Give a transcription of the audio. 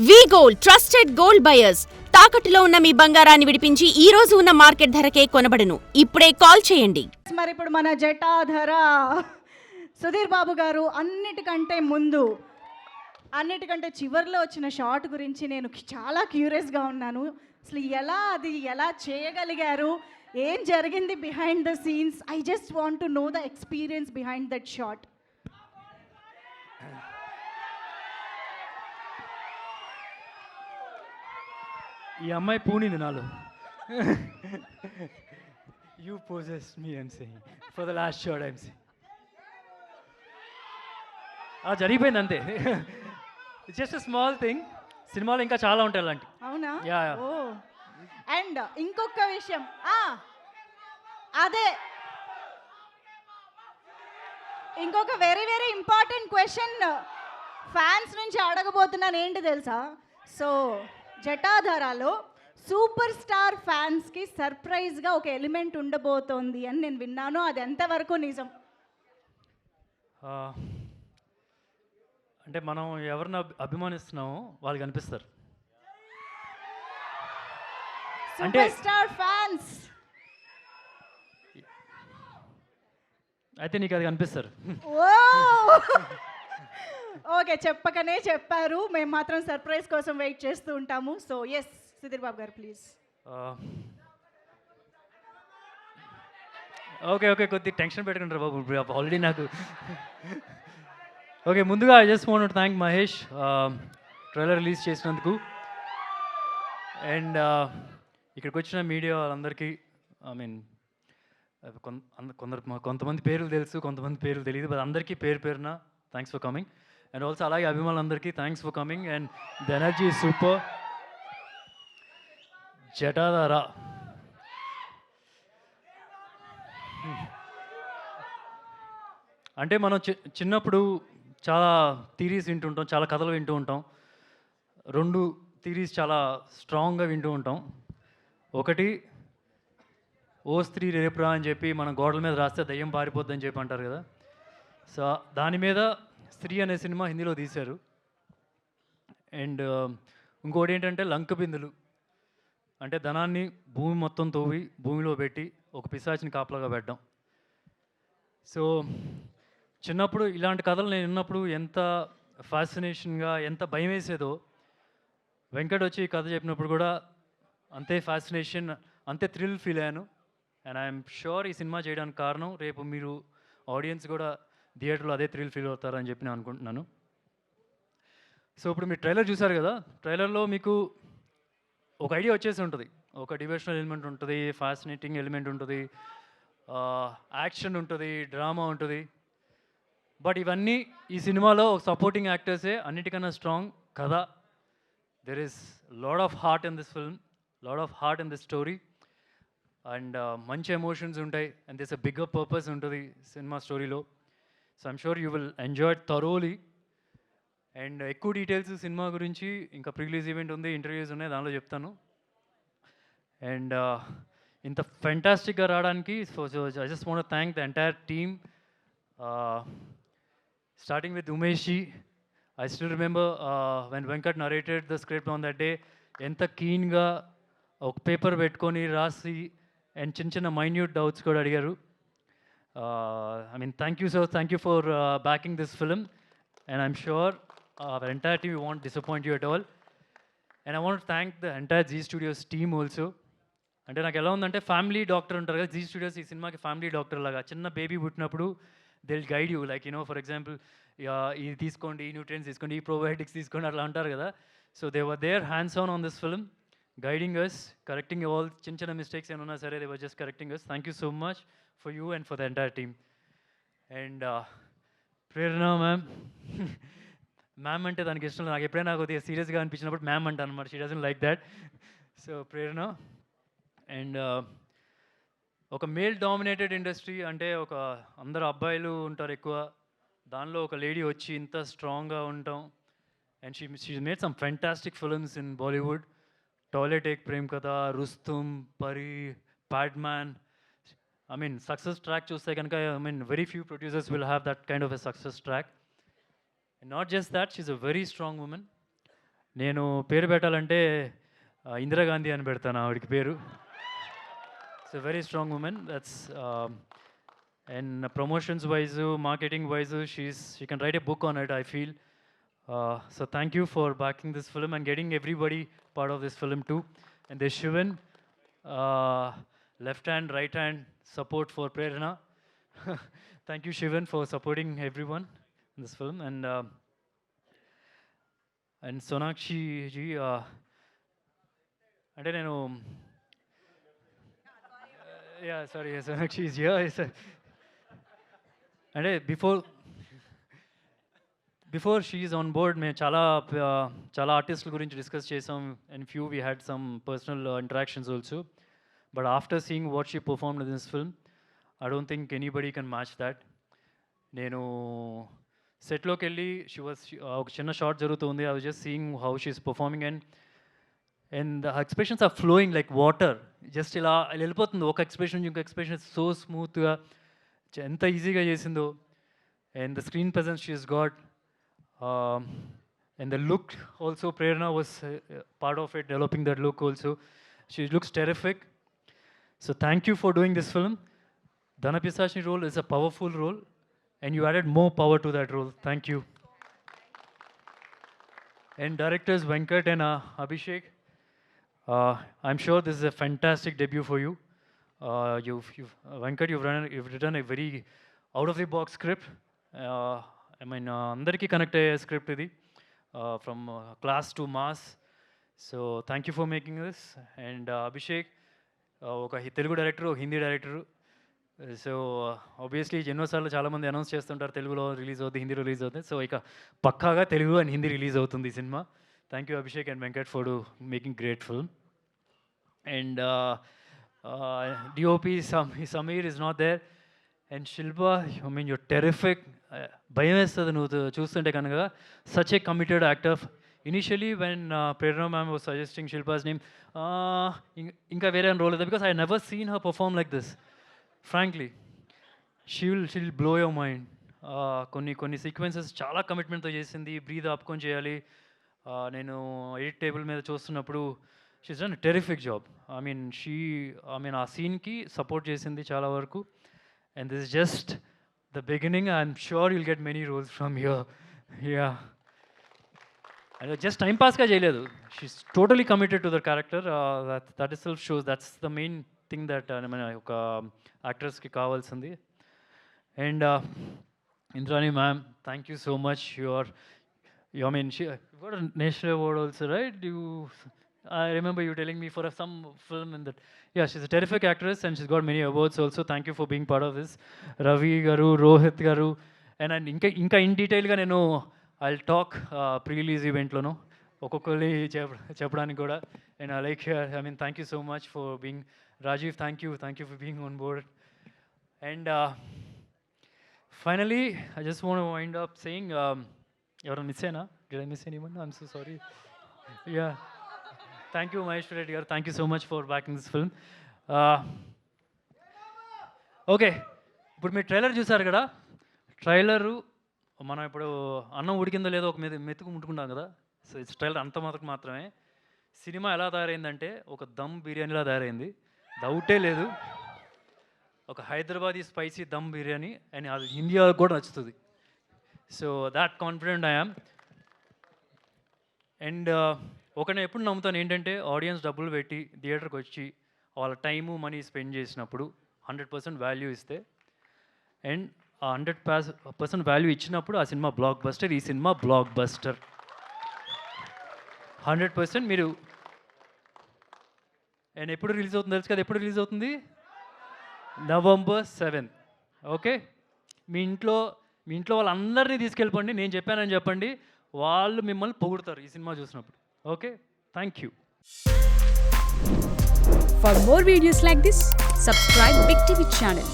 వి gold trusted gold buyers తాకట్టులో ఉన్న మీ బంగారాన్ని విడిపించి ఈ రోజు ఉన్న మార్కెట్ ధరకే కొనబడును. ఇప్పుడే కాల్ చేయండి. మరి ఇప్పుడు మన జటాధర సుధీర్ బాబు గారు అన్నిటికంటే చివర్లో వచ్చిన షాట్ గురించి నేను చాలా క్యూరియస్గా ఉన్నాను. అసలు ఎలా చేయగలిగారు, ఏం జరిగింది behind the scenes? I just want to know the experience behind that shot. ఈ అమ్మాయి పూనింది నాలో. You poses me I'm saying for the last shot I'm saying. అలా జరిగిపోయింది అంతే. It's just a small thing. సినిమాలో ఇంకా చాలా ఉంటాయి అలాంటి. అవునా? యా. ఓ అండ్ ఇంకొక విషయం, అదే ఇంకొక very very important question fans నుంచి అడగబోతున్నాను. ఏంటి తెలుసా? సో జటాధరాలో సూపర్ స్టార్ ఫ్యాన్స్కి సర్ప్రైజ్గా ఒక ఎలిమెంట్ ఉండబోతోంది అని నేను విన్నాను. అది ఎంతవరకు నిజం? అంటే మనం ఎవరిని అభిమానిస్తున్నామో వాళ్ళు కనిపిస్తారు. అంటే సూపర్ స్టార్ ఫ్యాన్స్ అయితే నీకు అది కనిపిస్తారు. ఓ ఓకే, చెప్పకనే చెప్పారు. మేము మాత్రం సర్ప్రైజ్ కోసం వెయిట్ చేస్తూ ఉంటాము. సో ఎస్, సుధీర్ బాబు గారు ప్లీజ్. ఓకే కొద్ది టెన్షన్ పెట్టుకుంటారు బాబు ఆల్రెడీ నాకు. ఓకే, ముందుగా I just want to thank Mahesh trailer release చేసినందుకు. అండ్ ఇక్కడికి వచ్చిన మీడియా వాళ్ళందరికీ, ఐ మీన్ కొంతమంది పేర్లు తెలుసు, కొంతమంది పేర్లు తెలియదు, బట్ అందరికీ పేరున thanks for coming. And also అలాగే అభిమానులందరికీ thanks for coming. And the energy is super. Jatadhara అంటే మనం చిన్నప్పుడు చాలా థీరీస్ వింటుంటాం, చాలా కథలు వింటూ ఉంటాం. 2 థీరీస్ చాలా స్ట్రాంగ్గా వింటూ ఉంటాం. ఒకటి, ఓ స్త్రీ రేపురా అని చెప్పి మన గోడల మీద రాస్తే దయ్యం పారిపోద్ది అని చెప్పి అంటారు కదా. సో దాని మీద స్త్రీ అనే సినిమా హిందీలో తీశారు. అండ్ ఇంకోటి ఏంటంటే లంక బిందులు, అంటే ధనాన్ని భూమి మొత్తం తవ్వి భూమిలో పెట్టి ఒక పిశాచిని కాపలాగా పెట్టడం. సో చిన్నప్పుడు ఇలాంటి కథలు నేను విన్నప్పుడు ఎంత ఫ్యాసినేషన్గా, ఎంత భయం వేసేదో, వెంకట్ వచ్చి ఈ కథ చెప్పినప్పుడు కూడా అంతే ఫ్యాసినేషన్, అంతే థ్రిల్ ఫీల్ అయ్యాను. అండ్ ఐఎమ్ షూర్ ఈ సినిమా చేయడానికి కారణం రేపు మీరు ఆడియన్స్ కూడా థియేటర్లో అదే థ్రిల్ ఫీల్ అవుతారని చెప్పి నేను అనుకుంటున్నాను. సో ఇప్పుడు మీరు ట్రైలర్ చూసారు కదా, ట్రైలర్లో మీకు ఒక ఐడియా వచ్చేసి ఉంటుంది. ఒక డివోషనల్ ఎలిమెంట్ ఉంటుంది, ఫ్యాసినేటింగ్ ఎలిమెంట్ ఉంటుంది, యాక్షన్ ఉంటుంది, డ్రామా ఉంటుంది. బట్ ఇవన్నీ ఈ సినిమాలో ఒక సపోర్టింగ్ యాక్టర్సే. అన్నిటికన్నా స్ట్రాంగ్ కథ. There is lot of heart in this film, lot of heart in this story. And మంచి ఎమోషన్స్ ఉంటాయి. And this a bigger purpose ఉంటుంది సినిమా స్టోరీలో. So I'm sure you will enjoy it thoroughly. And ఎక్కువ details cinema గురించి ఇంకా pre release event ఉంది, interviews ఉన్నాయి, దానిలో చెప్తాను. అండ్ ఇంత ఫెంటాస్టిక్గా రావడానికి so I just want to thank the entire team, starting with Umesh. I still remember when Venkat narrated the script on that day, ఎంత కీన్గా ఒక పేపర్ పెట్టుకొని రాసి అండ్ చిన్న మైన్యూట్ డౌట్స్ కూడా అడిగారు. I mean, thank you, sir. Thank you for backing this film. And I'm sure our entire team won't disappoint you at all. And I want to thank the entire Zee Studios team also. అంటే నాకు ఎలా ఉందంటే, family doctor ఉంటారు కదా, G studios ఈ సినిమాకి family doctor లాగా. చిన్న బేబీ పుట్టినప్పుడు they will guide you, like for example ఇది తీసుకోండి, ఈ న్యూట్రియన్స్ తీసుకోండి, ఈ ప్రోబయోటిక్స్ తీసుకోండి, అట్లా అంటారు కదా. So they were their hands on this film, guiding us, correcting all చిన్న మిస్టేక్స్ ఏమన్నా సరే, they were just correcting us. Thank you so much for you and for the entire team. And Prerna ma'am అంటే దానికి ఇష్టం. నాకు ఎప్పుడైనా కొద్దిగా సీరియస్గా అనిపించినప్పుడు మ్యామ్ అంటాను అనమాట. She doesn't like that. So Prerana. And ఒక మేల్ డామినేటెడ్ ఇండస్ట్రీ, అంటే ఒక అందరు అబ్బాయిలు ఉంటారు ఎక్కువ, దానిలో ఒక లేడీ వచ్చి ఇంత స్ట్రాంగ్గా ఉంటాం. And she made some fantastic films in Bollywood. Toilet Ek Prem Katha, Rustom, Pari, Padman. I mean, success track చూస్తే కనుక, I mean, very few producers will have that kind of a success track. And not just that, she's a very strong woman. నేను పేరు పెట్టాలంటే ఇందిరాగాంధీ అని పెడతాను ఆవిడకి పేరు. It's a very strong women. That's and promotions wise, marketing wise, she can write a book on it, I feel. So thank you for backing this film and getting everybody part of this film too. And there's Shivan, left hand, right hand support for Prerna. Thank you Shivan for supporting everyone in this film. And Sonakshi ji, అంటే నేను yeah sorry, Sonakshi is here. అంటే before she is on board మేము చాలా ఆర్టిస్టుల గురించి discuss చేసాం. And few we had some personal interactions also. But after seeing what she performed in this film, I don't think anybody can match that. నేను సెట్లోకి వెళ్ళి ఒక చిన్న షార్ట్ జరుగుతుంది. I was just seeing how she is performing and the expressions are flowing like water. Just ఇలా వెళ్ళిపోతుంది ఒక expression నుంచి ఇంకో ఎక్స్ప్రెషన్, సో స్మూత్గా, ఎంత ఈజీగా చేసిందో. And the screen presence she is got. And the look also, Prerna was part of it, developing that look also. She looks terrific. So thank you for doing this film. Dana Pisachni role is a powerful role and you added more power to that role. Thank you. And directors Venkat and Abhishek, I'm sure this is a fantastic debut for you. Venkat, you've written a very out of the box script. I mean, అందరికీ connect అయ్యే script ఇది, from class to mass. So thank you for making this. And Abhishek ఒక Telugu director, ఒక Hindi director. So obviously ఎన్నోసార్లు చాలామంది announce చేస్తుంటారు తెలుగులో release అవుతుంది, హిందీలో రిలీజ్ అవుతుంది. సో ఇక పక్కాగా తెలుగు అండ్ హిందీ రిలీజ్ అవుతుంది ఈ cinema. Thank you Abhishek and Venkat for making great film. And DOP Sameer is not there. And Shilpa, I mean you're terrific. భయం వేస్తుంది నువ్వు చూస్తుంటే కనుక. Such a committed actor. Initially when Prerna ma'am was suggesting Shilpa's name, ఇంకా వేరే రోల్ లేదు, because I never seen her perform like this. Frankly she'll blow your mind. కొన్ని sequences చాలా కమిట్మెంట్తో చేసింది, బ్రీద్ ఆపుకొని చేయాలి. నేను ఎడిట్ టేబుల్ మీద చూస్తున్నప్పుడు she's done terrific job. I mean ఆ సీన్కి సపోర్ట్ చేసింది చాలా వరకు. And this is just the beginning. I'm sure you'll get many roles from here. Yeah. And just time pass ka cheyaledu. She's totally committed to the character. That itself shows that's the main thing that oka actress ki kavalsindi. And Indrani ma'am, thank you so much. You got a national award also, right? I remember you telling me for some film in that. Yeah, she's a terrific actress and she's got many awards also. Thank you for being part of this. Ravi garu, Rohit garu. And inka in detail ga nenu I'll talk pre-release event lono okokkoli cheppadaniki kuda. And I mean thank you so much for being Rajiv. Thank you for being on board. And finally I just want to wind up saying ఎవరైనా miss అయినా? Did I miss anyone? I'm so sorry. Yeah. Thank you, Mahesh Reddy garu. Thank you so much for backing this film. Okay, ఇప్పుడు మీరు trailer చూసారు కదా. Trailer మనం ఇప్పుడు అన్నం ఉడికిందో లేదో ఒక మెతుకు ముట్టుకుంటాం కదా. సో ఇట్స్ ట్రైలర్ అంత మాత్రమే. సినిమా ఎలా తయారైందంటే ఒక దమ్ బిర్యానీలా తయారైంది, డౌటే లేదు. ఒక హైదరాబాదీ స్పైసీ దమ్ బిర్యానీ, అండ్ అది ఇండియాకి కూడా నచ్చుతుంది. So that confident I am. And ఒకనే ఎప్పుడు నమ్ముతాను ఏంటంటే, ఆడియన్స్ డబ్బులు పెట్టి థియేటర్కి వచ్చి వాళ్ళ టైము మనీ స్పెండ్ చేసినప్పుడు 100% వాల్యూ ఇస్తే, అండ్ ఆ 100% వాల్యూ ఇచ్చినప్పుడు ఆ సినిమా బ్లాక్ బస్టర్. ఈ సినిమా బ్లాక్ బస్టర్ 100%. మీరు అండ్ ఎప్పుడు రిలీజ్ అవుతుంది తెలుసు కదా? ఎప్పుడు రిలీజ్ అవుతుంది? November 7th. ఓకే, మీ ఇంట్లో వాళ్ళందరినీ తీసుకెళ్ళిపోండి, నేను చెప్పానని చెప్పండి, వాళ్ళు మిమ్మల్ని పొగుడతారు ఈ సినిమా చూసినప్పుడు. Okay, thank you. For more videos like this, subscribe Big TV channel.